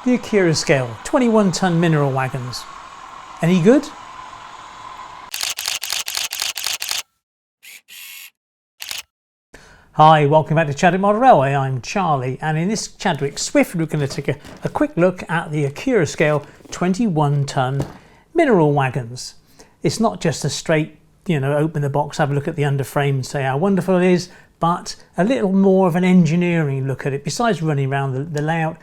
The Accurascale 21-ton mineral wagons. Any good? Hi, welcome back to Chadwick Model Railway. I'm Charlie, and in this Chadwick Swift we're going to take a quick look at the Accurascale 21-ton mineral wagons. It's not just a straight, open the box, have a look at the underframe and say how wonderful it is, but a little more of an engineering look at it. Besides running around the layout,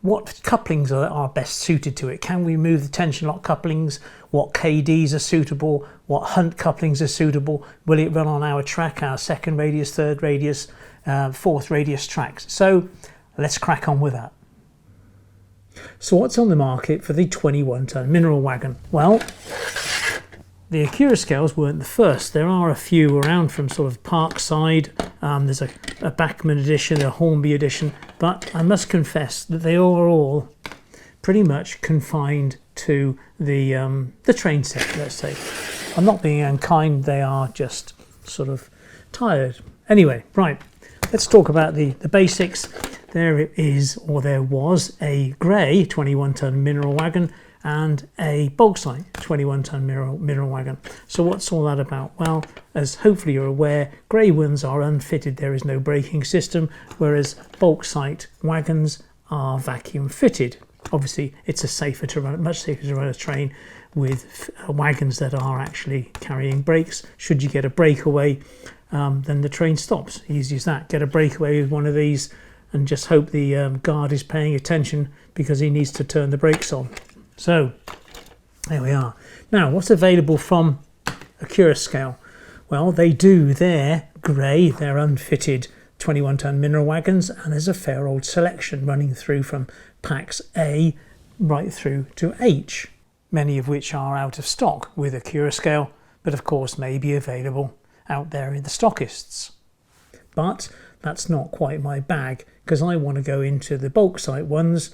what couplings are best suited to it? Can we move the tension lock couplings? What Kadees are suitable? What Hunt couplings are suitable? Will it run on our track, our second radius, third radius, fourth radius tracks? So let's crack on with that. So what's on the market for the 21-ton mineral wagon? Well, the Accurascales weren't the first. There are a few around from sort of Parkside. There's a Bachmann edition, a Hornby edition, but I must confess that they are all pretty much confined to the train set, let's say. I'm not being unkind, they are just sort of tired. Anyway, right, let's talk about the basics. There it is, or there was, a grey 21-ton mineral wagon and a bauxite 21-ton mineral wagon. So what's all that about? Well, as hopefully you're aware, grey ones are unfitted, there is no braking system, whereas bauxite wagons are vacuum fitted. Obviously it's much safer to run a train with wagons that are actually carrying brakes. Should you get a breakaway, then the train stops. Easy as that. Get a breakaway with one of these and just hope the guard is paying attention because he needs to turn the brakes on. So there we are. Now, what's available from Accurascale? Well, they do their grey, their unfitted 21-ton mineral wagons, and there's a fair old selection running through from packs A right through to H, many of which are out of stock with Accurascale, but of course may be available out there in the stockists. But that's not quite my bag, because I want to go into the bauxite ones.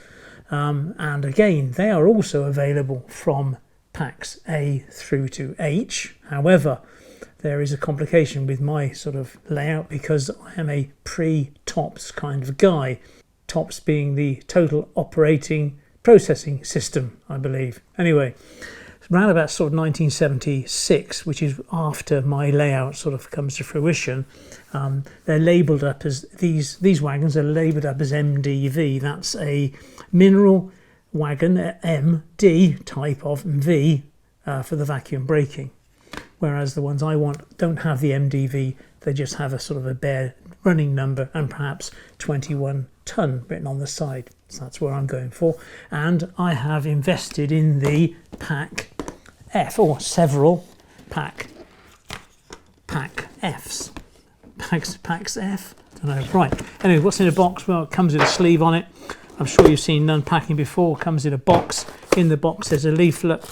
And again, they are also available from packs A through to H. However, there is a complication with my sort of layout because I am a pre-TOPS kind of guy. TOPS being the total operating processing system, I believe. Anyway, around about sort of 1976, which is after my layout sort of comes to fruition, they're labelled up as, these wagons are labelled up as MDV. That's a mineral wagon, MD type of V for the vacuum braking. Whereas the ones I want don't have the MDV, they just have a sort of a bare running number and perhaps 21-ton written on the side. So that's where I'm going for. And I have invested in the pack F, or several pack Fs. Packs F? I don't know. Right. Anyway, what's in the box? Well, it comes with a sleeve on it. I'm sure you've seen unpacking before. It comes in a box. In the box there's a leaflet.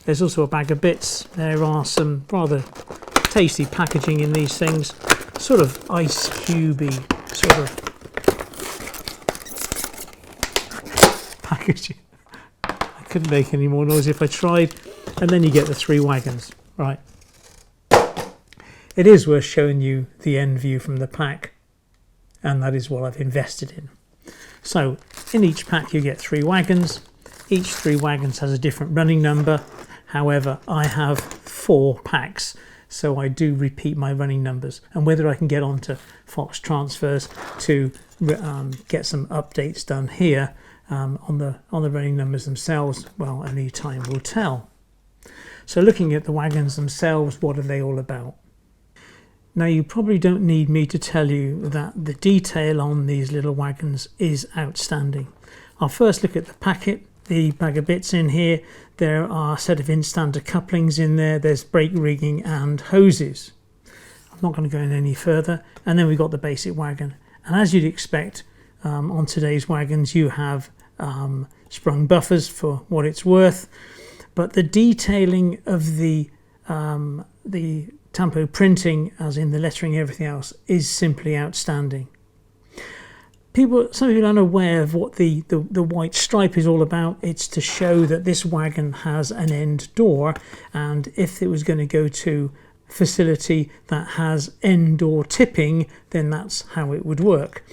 There's also a bag of bits. There are some rather tasty packaging in these things. Sort of ice cubey sort of packaging. I couldn't make any more noise if I tried. And then you get the three wagons. Right. It is worth showing you the end view from the pack, and that is what I've invested in. So in each pack you get three wagons. Each three wagons has a different running number. However, I have 4 packs, so I do repeat my running numbers. And whether I can get onto Fox Transfers to get some updates done here on the running numbers themselves, well, only time will tell. So looking at the wagons themselves, what are they all about? Now, you probably don't need me to tell you that the detail on these little wagons is outstanding. I'll first look at the packet, the bag of bits in here. There are a set of instander couplings in there. There's brake rigging and hoses. I'm not going to go in any further. And then we've got the basic wagon. And as you'd expect, on today's wagons, you have sprung buffers for what it's worth. But the detailing of the tampo printing, as in the lettering and everything else, is simply outstanding. Some people are unaware of what the white stripe is all about. It's to show that this wagon has an end door, and if it was going to go to facility that has end door tipping, then that's how it would work.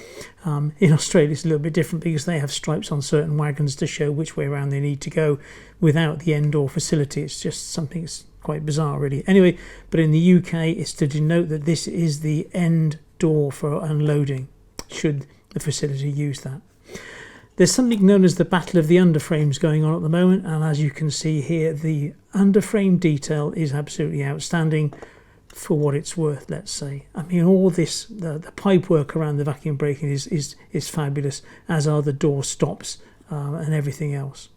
In Australia it's a little bit different because they have stripes on certain wagons to show which way around they need to go without the end door facility. It's just something that's quite bizarre really. Anyway, but in the UK it's to denote that this is the end door for unloading, should the facility use that. There's something known as the Battle of the Underframes going on at the moment, and as you can see here, the underframe detail is absolutely outstanding for what it's worth, let's say. I mean, all this, the pipe work around the vacuum braking is fabulous, as are the door stops and everything else.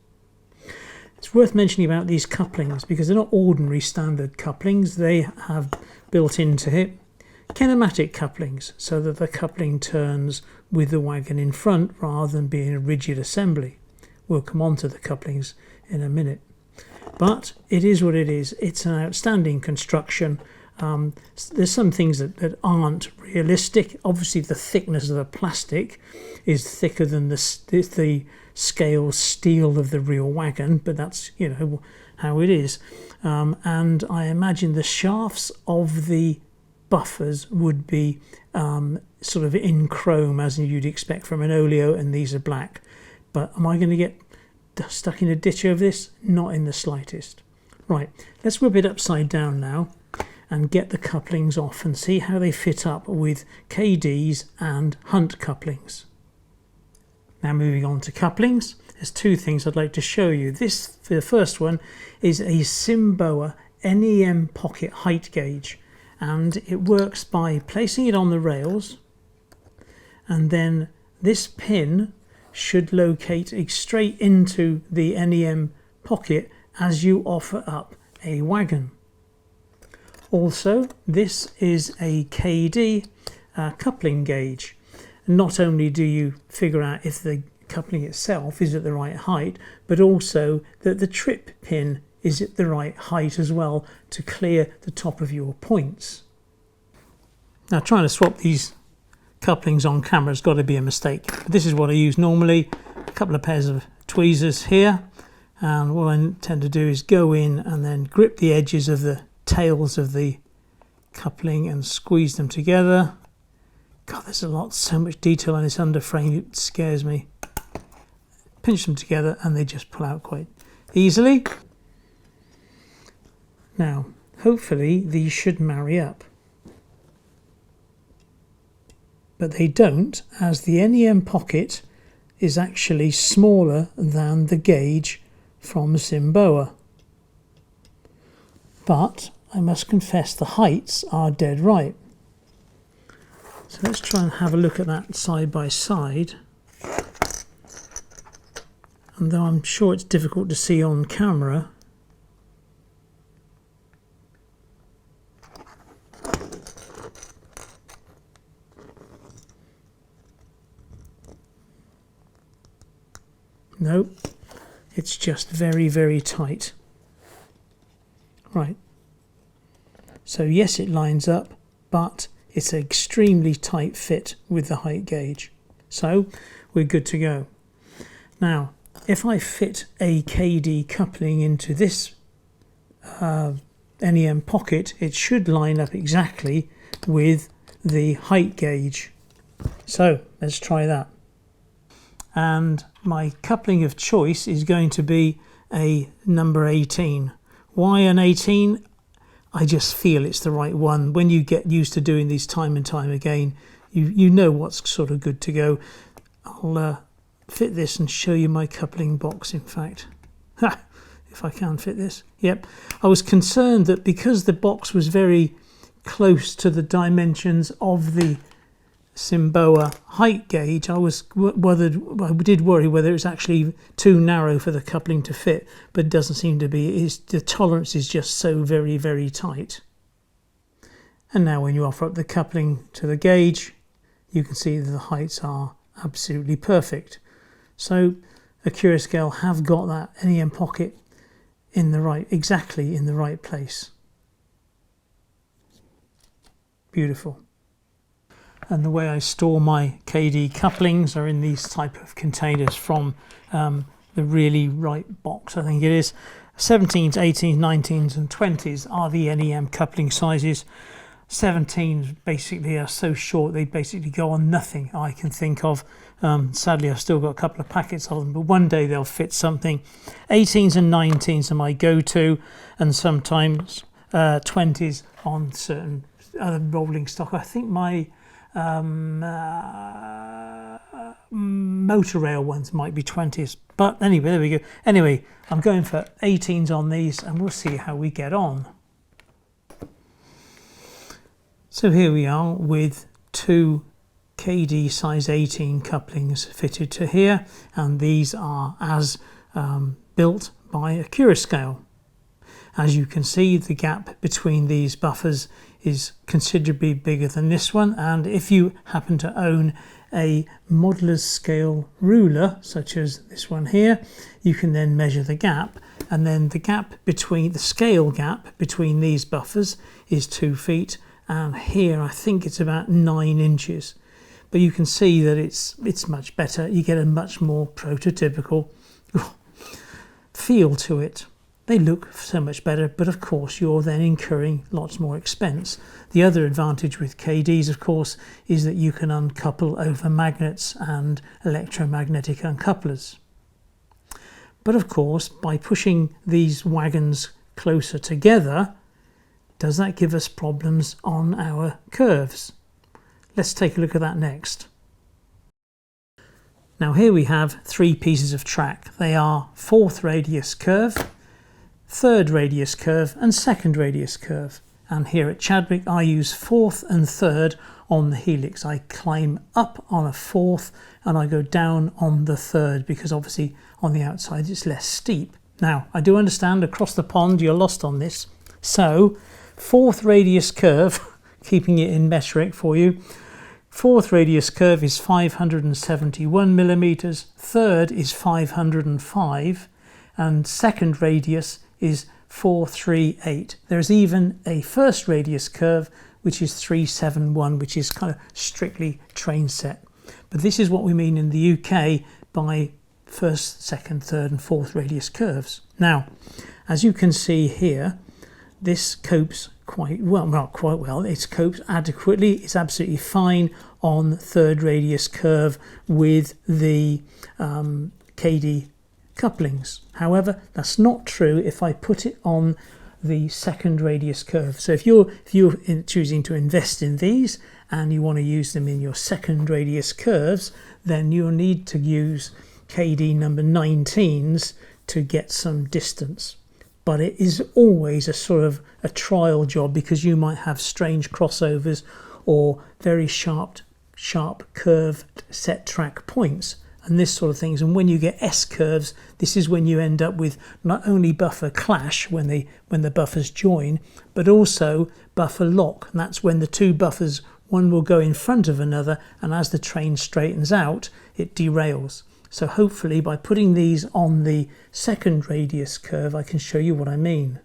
It's worth mentioning about these couplings because they're not ordinary standard couplings. They have built into it kinematic couplings, so that the coupling turns with the wagon in front rather than being a rigid assembly. We'll come on to the couplings in a minute. But it is what it is. It's an outstanding construction. There's some things that aren't realistic. Obviously the thickness of the plastic is thicker than the scale steel of the real wagon, but that's, you know, how it is. And I imagine the shafts of the buffers would be sort of in chrome, as you'd expect from an oleo, and these are black. But am I going to get stuck in a ditch over this? Not in the slightest. Right, let's whip it upside down now and get the couplings off and see how they fit up with Kadees and Hunt couplings. Now moving on to couplings, there's two things I'd like to show you. The first one is a Simboa NEM pocket height gauge, and it works by placing it on the rails, and then this pin should locate straight into the NEM pocket as you offer up a wagon. Also, this is a Kadee coupling gauge. Not only do you figure out if the coupling itself is at the right height, but also that the trip pin is at the right height as well to clear the top of your points. Now, trying to swap these couplings on camera has got to be a mistake. This is what I use normally, a couple of pairs of tweezers here, and what I tend to do is go in and then grip the edges of the tails of the coupling and squeeze them together. God, there's so much detail on this underframe, it scares me. Pinch them together and they just pull out quite easily. Now, hopefully these should marry up. But they don't, as the NEM pocket is actually smaller than the gauge from Simboa. But I must confess the heights are dead right. So let's try and have a look at that side by side. And though I'm sure it's difficult to see on camera, no, it's just very, very tight. Right. So yes, it lines up, but it's an extremely tight fit with the height gauge. So we're good to go. Now, if I fit a Kadee coupling into this NEM pocket, it should line up exactly with the height gauge. So let's try that. And my coupling of choice is going to be a number 18. Why an 18? I just feel it's the right one. When you get used to doing these time and time again, you know what's sort of good to go. I'll fit this and show you my coupling box, in fact. If I can fit this. Yep. I was concerned that because the box was very close to the dimensions of the Simboa height gauge, I did worry whether it was actually too narrow for the coupling to fit, but it doesn't seem to be. The tolerance is just so very, very tight. And now when you offer up the coupling to the gauge, you can see that the heights are absolutely perfect. So Accurascale have got that NEM pocket exactly in the right place. Beautiful. And the way I store my Kadee couplings are in these type of containers from the really right box, I think it is. 17s, 18s, 19s and 20s are the NEM coupling sizes. 17s basically are so short they basically go on nothing I can think of. Sadly I've still got a couple of packets of them, but one day they'll fit something. 18s and 19s are my go-to, and sometimes 20s on certain other rolling stock. I think my motor rail ones might be 20s, but anyway, there we go. Anyway, I'm going for 18s on these and we'll see how we get on. So here we are with two Kadee size 18 couplings fitted to here, and these are as built by Accurascale. As you can see, the gap between these buffers is considerably bigger than this one, and if you happen to own a modeler's scale ruler such as this one here, you can then measure the gap, and then the gap between the scale gap between these buffers is 2 feet, and here I think it's about 9 inches. But you can see that it's much better. You get a much more prototypical feel to it. They look so much better, but of course you're then incurring lots more expense. The other advantage with Kadees, of course, is that you can uncouple over magnets and electromagnetic uncouplers. But of course, by pushing these wagons closer together, does that give us problems on our curves? Let's take a look at that next. Now here we have 3 pieces of track. They are 4th radius curve, 3rd radius curve and 2nd radius curve. And here at Chadwick I use 4th and 3rd on the helix. I climb up on a 4th and I go down on the 3rd, because obviously on the outside it's less steep. Now I do understand across the pond you're lost on this. So 4th radius curve, keeping it in metric for you, 4th radius curve is 571 millimeters, 3rd is 505, and 2nd radius is 438. There's even a 1st radius curve which is 371, which is kind of strictly train set. But this is what we mean in the UK by 1st, 2nd, 3rd and 4th radius curves. Now, as you can see here, this copes quite well, not quite well, it copes adequately. It's absolutely fine on 3rd radius curve with the Kadee couplings. However, that's not true if I put it on the 2nd radius curve. So if you're choosing to invest in these and you want to use them in your 2nd radius curves, then you'll need to use Kadee number 19s to get some distance. But it is always a sort of a trial job, because you might have strange crossovers or very sharp curved set track points and this sort of things. And when you get S curves, this is when you end up with not only buffer clash when the buffers join, but also buffer lock, and that's when the 2 buffers, one will go in front of another, and as the train straightens out it derails. So hopefully by putting these on the 2nd radius curve I can show you what I mean.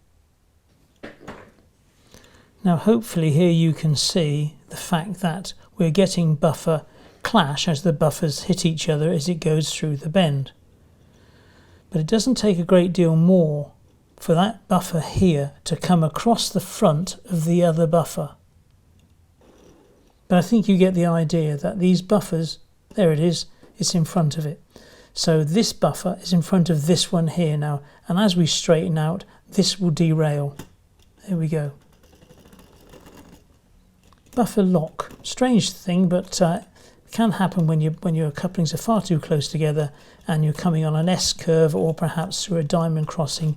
Now hopefully here you can see the fact that we're getting buffer clash as the buffers hit each other as it goes through the bend. But it doesn't take a great deal more for that buffer here to come across the front of the other buffer. But I think you get the idea that these buffers, there it is, it's in front of it. So this buffer is in front of this one here now, and as we straighten out, this will derail. There we go. Buffer lock. Strange thing, but can happen when your couplings are far too close together and you're coming on an S curve, or perhaps through a diamond crossing,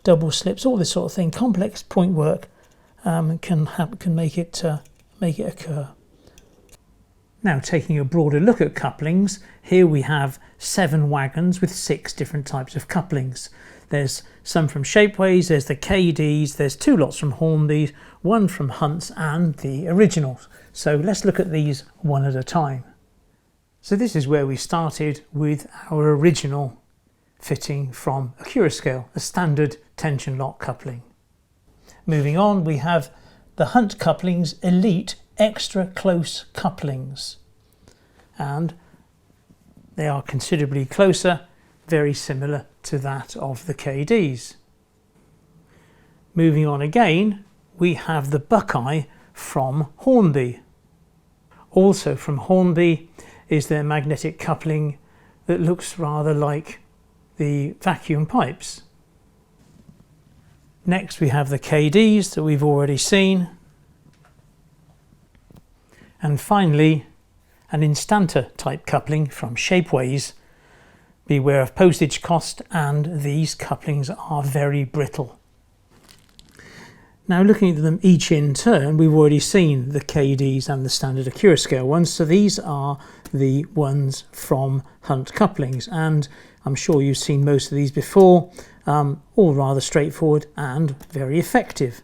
double slips, all this sort of thing. Complex point work can make it occur. Now taking a broader look at couplings, here we have 7 wagons with 6 different types of couplings. There's some from Shapeways, there's the Kadees, there's 2 lots from Hornby's, 1 from Hunt's and the originals. So let's look at these one at a time. So this is where we started with our original fitting from Accurascale, a standard tension lock coupling. Moving on, we have the Hunt Couplings Elite Extra Close Couplings, and they are considerably closer very similar to that of the Kadees. Moving on again, we have the Buckeye from Hornby. Also from Hornby is their magnetic coupling that looks rather like the vacuum pipes. Next we have the Kadees that we've already seen. And finally, an Instanta type coupling from Shapeways. Beware of postage cost, and these couplings are very brittle. Now looking at them each in turn, we've already seen the Kadees and the standard Accurascale ones, so these are the ones from Hunt Couplings, and I'm sure you've seen most of these before, all rather straightforward and very effective.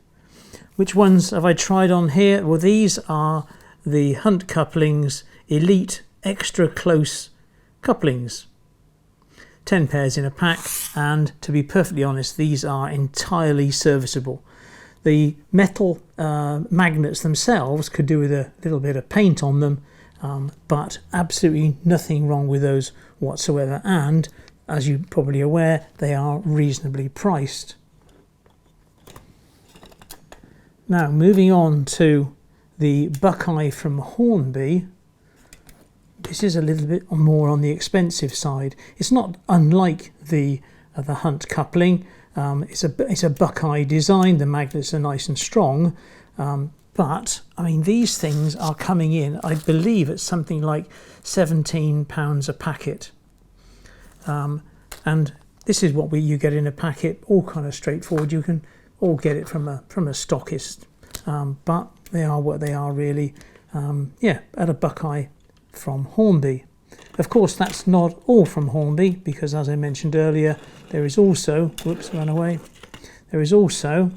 Which ones have I tried on here? Well, these are the Hunt Couplings Elite Extra Close Couplings. 10 pairs in a pack, and to be perfectly honest, these are entirely serviceable. The metal magnets themselves could do with a little bit of paint on them, but absolutely nothing wrong with those whatsoever, and as you're probably aware, they are reasonably priced. Now moving on to the Buckeye from Hornby. This is a little bit more on the expensive side. It's not unlike the Hunt coupling. It's a Buckeye design. The magnets are nice and strong, but I mean these things are coming in, I believe, at something like £17 a packet, and this is what you get in a packet. All kind of straightforward. You can all get it from a stockist, but they are what they are really. Yeah, at a Buckeye from Hornby. Of course, that's not all from Hornby, because as I mentioned earlier, there is also, whoops, ran away, there is also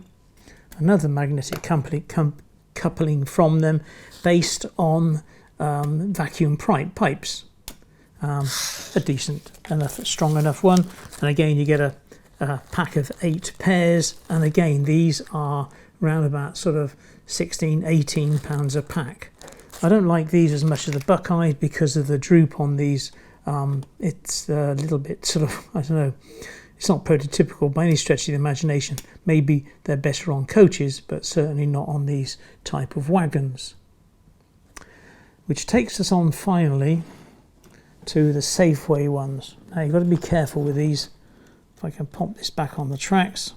another magnetic coupling from them based on vacuum pipes. A decent enough, strong enough one, and again you get a pack of 8 pairs, and again these are round about sort of £16–18 a pack. I don't like these as much as the Buckeye because of the droop on these. It's a little bit sort of, I don't know, it's not prototypical by any stretch of the imagination. Maybe they're better on coaches, but certainly not on these type of wagons. Which takes us on finally to the Safeway ones. Now you've got to be careful with these. If I can pop this back on the tracks,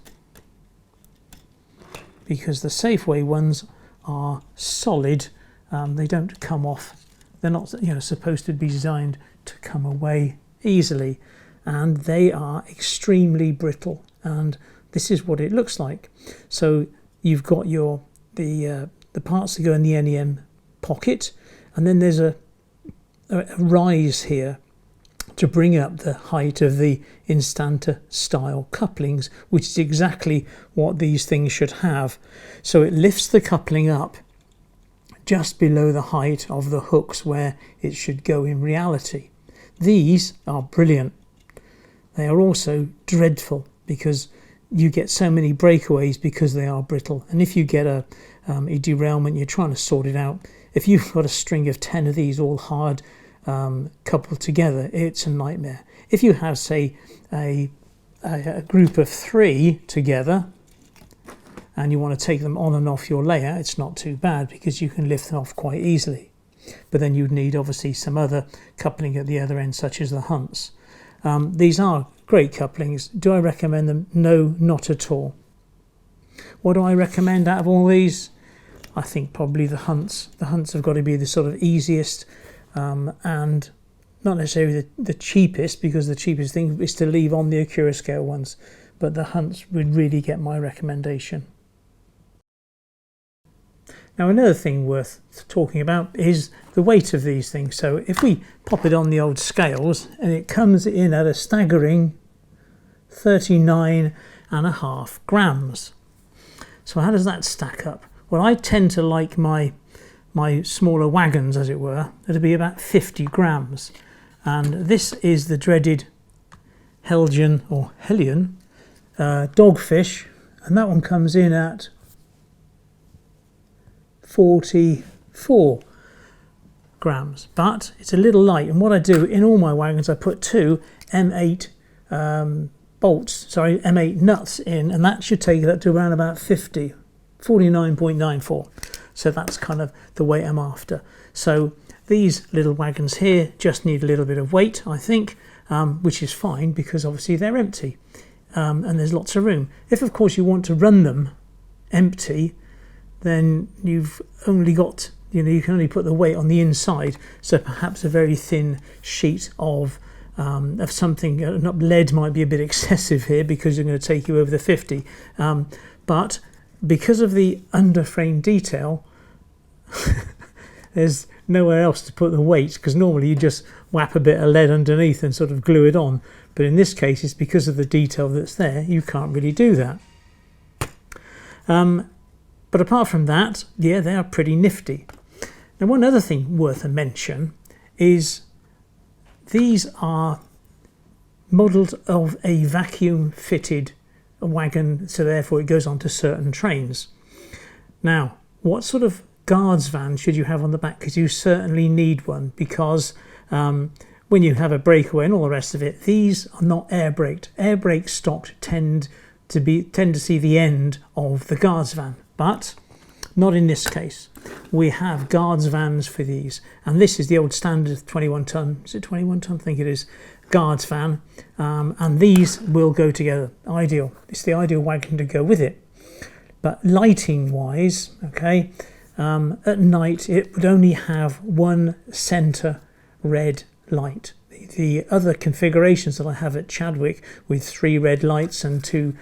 because the Safeway ones are solid. They don't come off. They're not, supposed to be designed to come away easily, and they are extremely brittle. And this is what it looks like. So you've got the parts that go in the NEM pocket, and then there's a rise here to bring up the height of the Instanta style couplings, which is exactly what these things should have. So it lifts the coupling up just below the height of the hooks where it should go in reality. These are brilliant. They are also dreadful because you get so many breakaways because they are brittle, and if you get a derailment, you're trying to sort it out. If you've got a string of 10 of these all hard coupled together, it's a nightmare. If you have, say, a group of 3 together and you want to take them on and off your layer, it's not too bad because you can lift them off quite easily. But then you'd need obviously some other coupling at the other end, such as the Hunts. These are great couplings. Do I recommend them? No, not at all. What do I recommend out of all these? I think probably the Hunts. The Hunts have got to be the sort of easiest and not necessarily the cheapest, because the cheapest thing is to leave on the Accurascale ones, but the Hunts would really get my recommendation. Now another thing worth talking about is the weight of these things. So if we pop it on the old scales, and it comes in at a staggering 39.5 grams. So how does that stack up? Well, I tend to like my smaller wagons, as it were, that'll be about 50 grams. And this is the dreaded Helgian or Hellion dogfish, and that one comes in at 44 grams, but it's a little light. And what I do in all my wagons, I put 2 M8 M8 nuts in, and that should take that to around about 49.94. So that's kind of the weight I'm after. So these little wagons here just need a little bit of weight, I think, which is fine because obviously they're empty, and there's lots of room. If of course you want to run them empty, then you've only got, you can only put the weight on the inside. So perhaps a very thin sheet of something, lead might be a bit excessive here because you're going to take you over the 50. But because of the underframe detail, there's nowhere else to put the weight, because normally you just whap a bit of lead underneath and sort of glue it on. But in this case, it's because of the detail that's there, you can't really do that. But apart from that, yeah, they are pretty nifty. Now, one other thing worth a mention is these are modelled of a vacuum fitted wagon, so therefore it goes onto certain trains. Now, what sort of guards van should you have on the back? Because you certainly need one, because when you have a breakaway and all the rest of it, these are not air braked. Air brake stock tend to see the end of the guards van, but not in this case. We have guards vans for these, and this is the old standard 21 ton, is it 21 ton? I think it is, guards van, and these will go together. Ideal. It's the ideal wagon to go with it. But lighting wise, okay, at night it would only have one centre red light. The other configurations that I have at Chadwick with 3 red lights and 2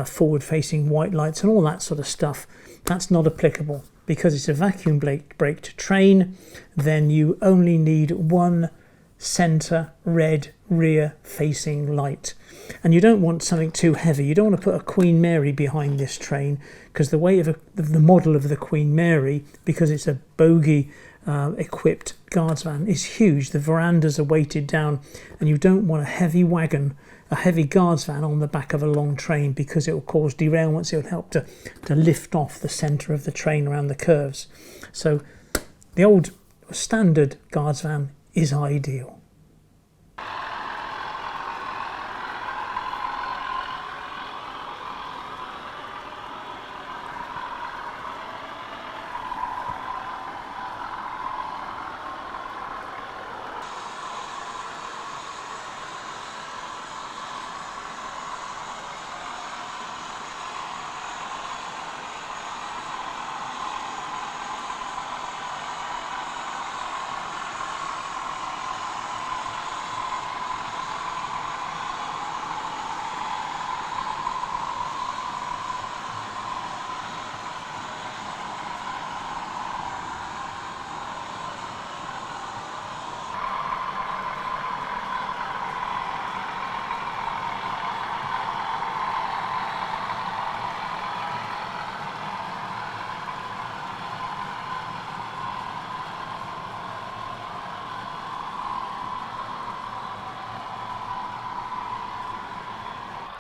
forward facing white lights and all that sort of stuff, that's not applicable. Because it's a vacuum braked train, then you only need one centre red rear facing light. And you don't want something too heavy. You don't want to put a Queen Mary behind this train, because the weight of the model of the Queen Mary, because it's a bogie equipped guards van, is huge. The verandas are weighted down, and you don't want a heavy wagon, a heavy guards van on the back of a long train, because it will cause derailments. It will help to lift off the centre of the train around the curves. So the old standard guards van is ideal.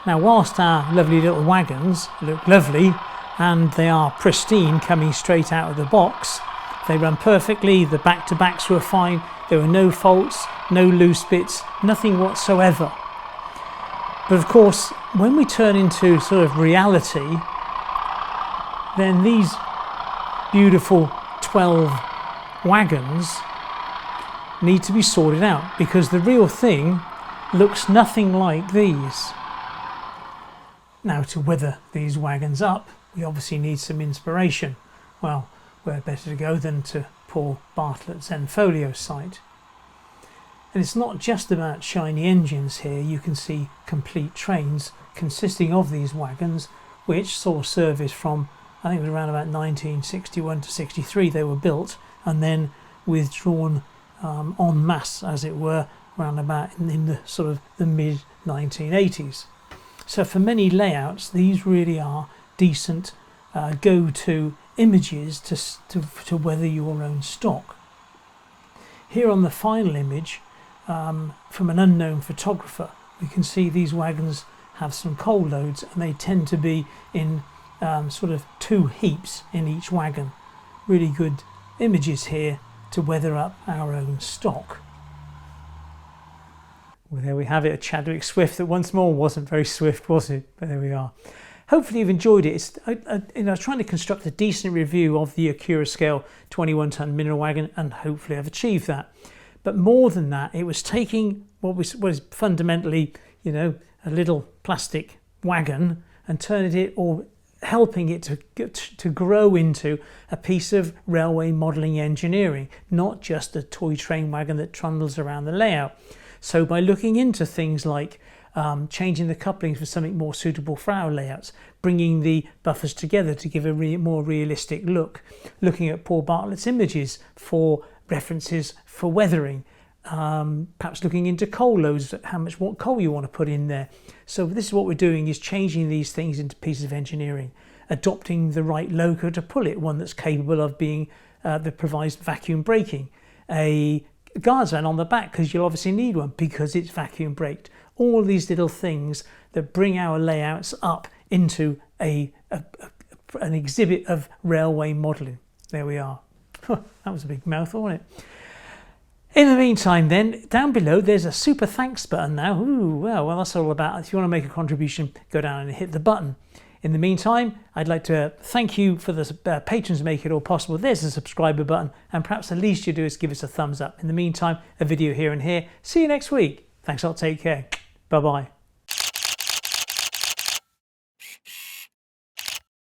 Now, whilst our lovely little wagons look lovely and they are pristine coming straight out of the box, they run perfectly, the back-to-backs were fine, there were no faults, no loose bits, nothing whatsoever. But of course, when we turn into sort of reality, then these beautiful 12 wagons need to be sorted out, because the real thing looks nothing like these. Now, to weather these wagons up, we obviously need some inspiration. Well, where better to go than to poor Bartlett's Zenfolio site. And it's not just about shiny engines here. You can see complete trains consisting of these wagons, which saw service from, I think it was around about 1961 to 63 they were built, and then withdrawn en masse, as it were, around about in the sort of the mid 1980s. So for many layouts, these really are decent go-to images to weather your own stock. Here on the final image, from an unknown photographer, we can see these wagons have some coal loads, and they tend to be in sort of 2 heaps in each wagon. Really good images here to weather up our own stock. Well, there we have it, a Chadwick Swift that once more wasn't very swift, was it? But there we are. Hopefully you've enjoyed it. I was trying to construct a decent review of the Accurascale 21-ton mineral wagon, and hopefully I've achieved that. But more than that, it was taking what was fundamentally, you know, a little plastic wagon and turning it, or helping it to grow into a piece of railway modelling engineering, not just a toy train wagon that trundles around the layout. So by looking into things like changing the couplings for something more suitable for our layouts, bringing the buffers together to give a more realistic look, looking at Paul Bartlett's images for references for weathering, perhaps looking into coal loads, what coal you want to put in there. So this is what we're doing, is changing these things into pieces of engineering, adopting the right loco to pull it, one that's capable of being that provides vacuum braking, a guards van on the back because you'll obviously need one because it's vacuum braked. All these little things that bring our layouts up into an exhibit of railway modelling. There we are. That was a big mouthful, wasn't it? In the meantime then, down below there's a super thanks button now. Ooh, well that's all about. If you want to make a contribution, go down and hit the button. In the meantime, I'd like to thank you for the patrons who make it all possible. There's a subscriber button, and perhaps the least you do is give us a thumbs up. In the meantime, a video here and here. See you next week. Thanks a lot, take care. Bye-bye.